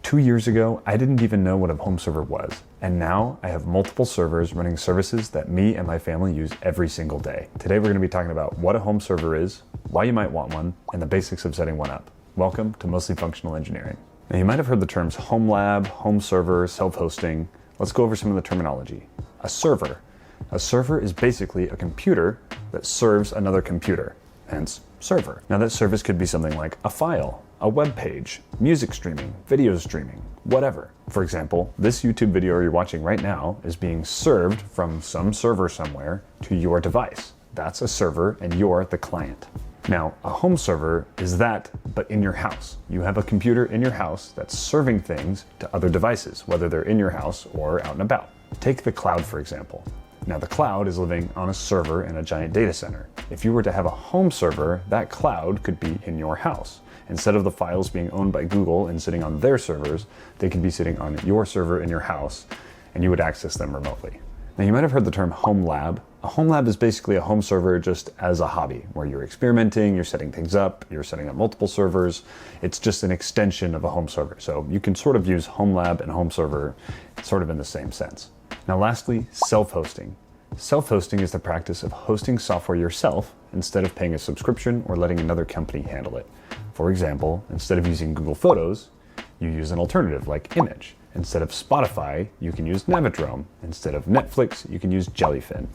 2 years ago, I didn't even know what a home server was, and now I have multiple servers running services that me and my family use every single day. Today we're going to be talking about what a home server is, why you might want one, and the basics of setting one up. Welcome to Mostly Functional Engineering. Now you might have heard the terms home lab, home server, self-hosting. Let's go over some of the terminology. A server. A server is basically a computer that serves another computer, hence server. Now that service could be something like a file, a web page, music streaming, video streaming, whatever. For example, this YouTube video you're watching right now is being served from some server somewhere to your device. That's a server and you're the client. Now, a home server is that, but in your house. You have a computer in your house that's serving things to other devices, whether they're in your house or out and about. Take the cloud, for example. Now, the cloud is living on a server in a giant data center. If you were to have a home server, that cloud could be in your house. Instead of the files being owned by Google and sitting on their servers, they can be sitting on your server in your house, and you would access them remotely. Now, you might have heard the term home lab. A home lab is basically a home server just as a hobby, where you're experimenting, you're setting things up, you're setting up multiple servers. It's just an extension of a home server. So you can sort of use home lab and home server sort of in the same sense. Now, lastly, self-hosting. Self-hosting is the practice of hosting software yourself instead of paying a subscription or letting another company handle it. For example, instead of using Google Photos, you use an alternative like Image. Instead of Spotify, you can use Navidrome. Instead of Netflix, you can use Jellyfin.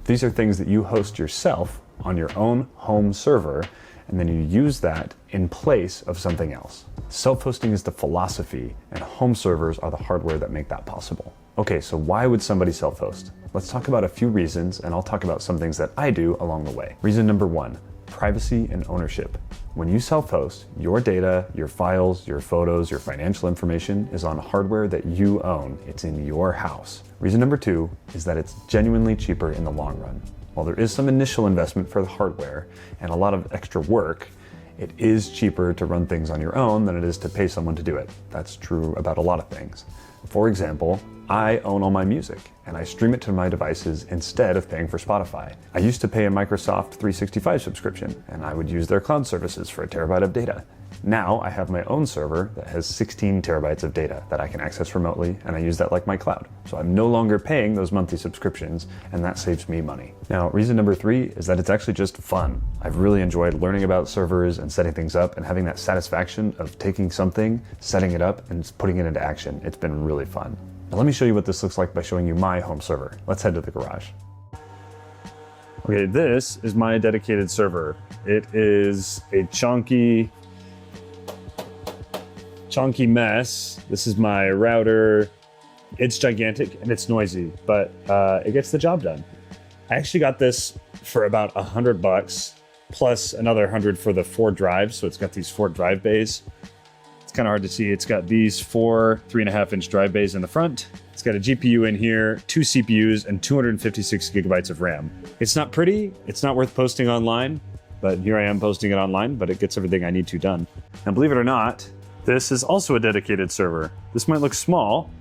These are things that you host yourself on your own home server, and then you use that in place of something else. Self-hosting is the philosophy, and home servers are the hardware that make that possible. Okay, so why would somebody self-host? Let's talk about a few reasons, and I'll talk about some things that I do along the way. Reason number one, privacy and ownership. When you self-host, your data, your files, your photos, your financial information is on hardware that you own. It's in your house. Reason number two is that it's genuinely cheaper in the long run. While there is some initial investment for the hardware and a lot of extra work, it is cheaper to run things on your own than it is to pay someone to do it. That's true about a lot of things. For example, I own all my music and I stream it to my devices instead of paying for Spotify. I used to pay a Microsoft 365 subscription and I would use their cloud services for a terabyte of data. Now I have my own server that has 16 terabytes of data that I can access remotely, and I use that like my cloud. So I'm no longer paying those monthly subscriptions, and that saves me money. Now, reason number three is that it's actually just fun. I've really enjoyed learning about servers and setting things up and having that satisfaction of taking something, setting it up, and putting it into action. It's been really fun. Now let me show you what this looks like by showing you my home server. Let's head to the garage. Okay, this is my dedicated server. It is a chunky mess. This is my router. It's gigantic and it's noisy, but it gets the job done. I actually got this for about $100 plus another 100 for the 4 drives. So it's got these 4 drive bays. It's kind of hard to see. It's got these 4 3.5-inch drive bays in the front. It's got a GPU in here, 2 CPUs, and 256 gigabytes of RAM. It's not pretty. It's not worth posting online, but here I am posting it online, but it gets everything I need to done. And believe it or not, this is also a dedicated server. This might look small,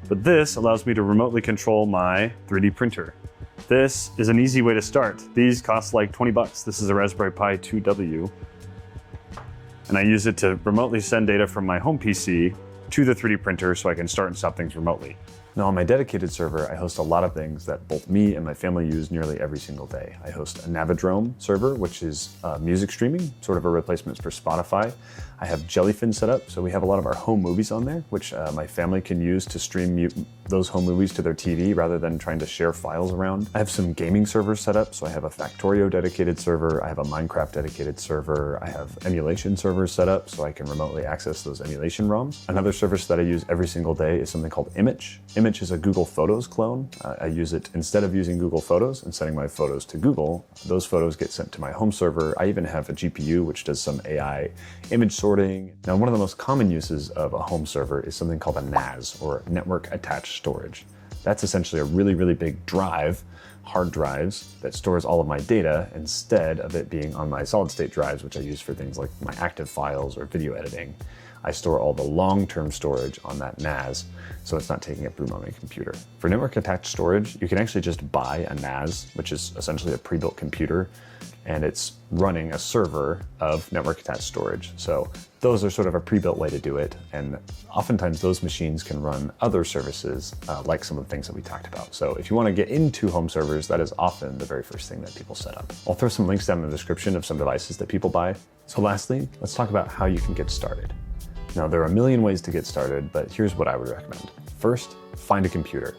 but this allows me to remotely control my 3D printer. This is an easy way to start. These cost like 20 bucks. This is a Raspberry Pi 2W. And I use it to remotely send data from my home PC to the 3D printer so I can start and stop things remotely. Now on my dedicated server, I host a lot of things that both me and my family use nearly every single day. I host a Navidrome server, which is music streaming, sort of a replacement for Spotify. I have Jellyfin set up, so we have a lot of our home movies on there, which my family can use to stream those home movies to their TV rather than trying to share files around. I have some gaming servers set up, so I have a Factorio dedicated server, I have a Minecraft dedicated server, I have emulation servers set up so I can remotely access those emulation ROMs. Another service that I use every single day is something called Image. Image is a Google Photos clone. I use it instead of using Google Photos and sending my photos to Google. Those photos get sent to my home server. I even have a GPU which does some AI image sorting. Now, one of the most common uses of a home server is something called a NAS, or Network Attached Storage. That's essentially a really, really big drive, hard drives, that stores all of my data instead of it being on my solid state drives, which I use for things like my active files or video editing. I store all the long-term storage on that NAS, so it's not taking up room on my computer. For network attached storage, you can actually just buy a NAS, which is essentially a pre-built computer, and it's running a server of network attached storage. So those are sort of a pre-built way to do it, and oftentimes those machines can run other services, like some of the things that we talked about. So if you want to get into home servers, that is often the very first thing that people set up. I'll throw some links down in the description of some devices that people buy. So lastly, let's talk about how you can get started. Now, there are a million ways to get started, but here's what I would recommend. First, find a computer.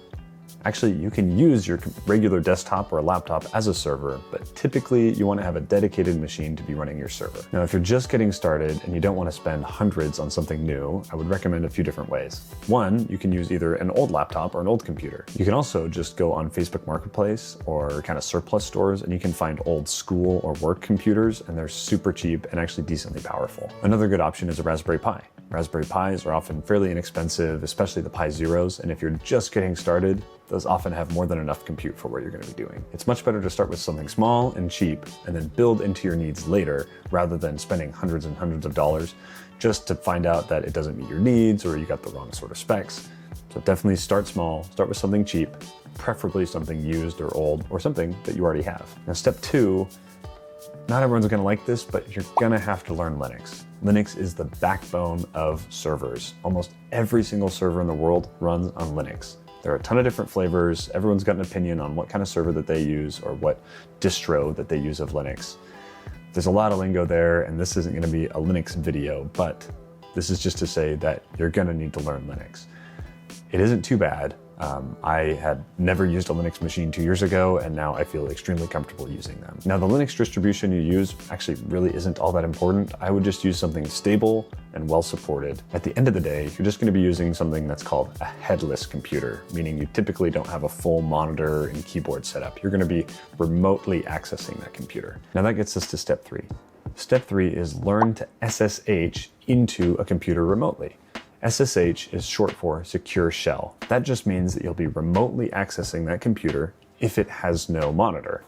Actually, you can use your regular desktop or a laptop as a server, but typically you want to have a dedicated machine to be running your server. Now, if you're just getting started and you don't want to spend hundreds on something new, I would recommend a few different ways. One, you can use either an old laptop or an old computer. You can also just go on Facebook Marketplace or kind of surplus stores, and you can find old school or work computers, and they're super cheap and actually decently powerful. Another good option is a Raspberry Pi. Raspberry Pis are often fairly inexpensive, especially the Pi Zeros, and if you're just getting started, those often have more than enough compute for what you're going to be doing. It's much better to start with something small and cheap and then build into your needs later, rather than spending hundreds and hundreds of dollars just to find out that it doesn't meet your needs or you got the wrong sort of specs. So definitely start small, start with something cheap, preferably something used or old or something that you already have. Now, step two, not everyone's going to like this, but you're going to have to learn Linux. Linux is the backbone of servers. Almost every single server in the world runs on Linux. There are a ton of different flavors. Everyone's got an opinion on what kind of server that they use or what distro that they use of Linux. There's a lot of lingo there, and this isn't going to be a Linux video, but this is just to say that you're going to need to learn Linux. It isn't too bad. I had never used a Linux machine 2 years ago, and now I feel extremely comfortable using them. Now, the Linux distribution you use actually really isn't all that important. I would just use something stable and well supported. At the end of the day, you're just going to be using something that's called a headless computer, meaning you typically don't have a full monitor and keyboard setup. You're going to be remotely accessing that computer. Now that gets us to step three. Step three is learn to SSH into a computer remotely. SSH is short for Secure Shell. That just means that you'll be remotely accessing that computer if it has no monitor.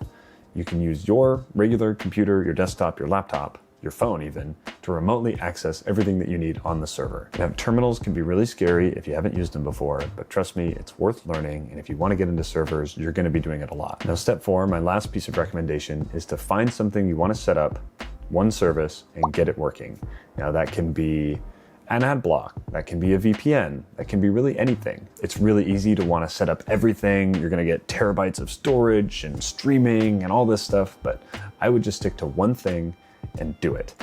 You can use your regular computer, your desktop, your laptop, your phone even, to remotely access everything that you need on the server. Now, terminals can be really scary if you haven't used them before, but trust me, it's worth learning, and if you want to get into servers, you're going to be doing it a lot. Now, step four, my last piece of recommendation, is to find something you want to set up, one service, and get it working. Now, that can be an ad block, that can be a VPN, that can be really anything. It's really easy to want to set up everything. You're going to get terabytes of storage and streaming and all this stuff, but I would just stick to one thing and do it.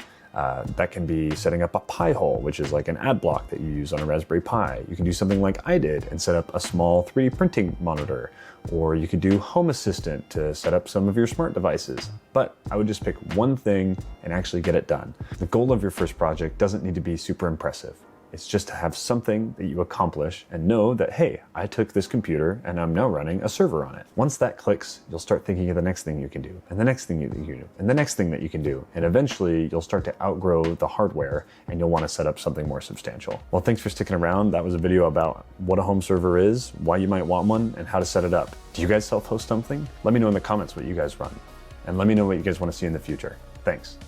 That can be setting up a Pi-hole, which is like an ad block that you use on a Raspberry Pi. You can do something like I did and set up a small 3D printing monitor, or you could do Home Assistant to set up some of your smart devices. But I would just pick one thing and actually get it done. The goal of your first project doesn't need to be super impressive. It's just to have something that you accomplish and know that, hey, I took this computer and I'm now running a server on it. Once that clicks, you'll start thinking of the next thing you can do, and the next thing you can do, and the next thing that you can do. And eventually you'll start to outgrow the hardware and you'll want to set up something more substantial. Well, thanks for sticking around. That was a video about what a home server is, why you might want one, and how to set it up. Do you guys self-host something? Let me know in the comments what you guys run. And let me know what you guys want to see in the future. Thanks.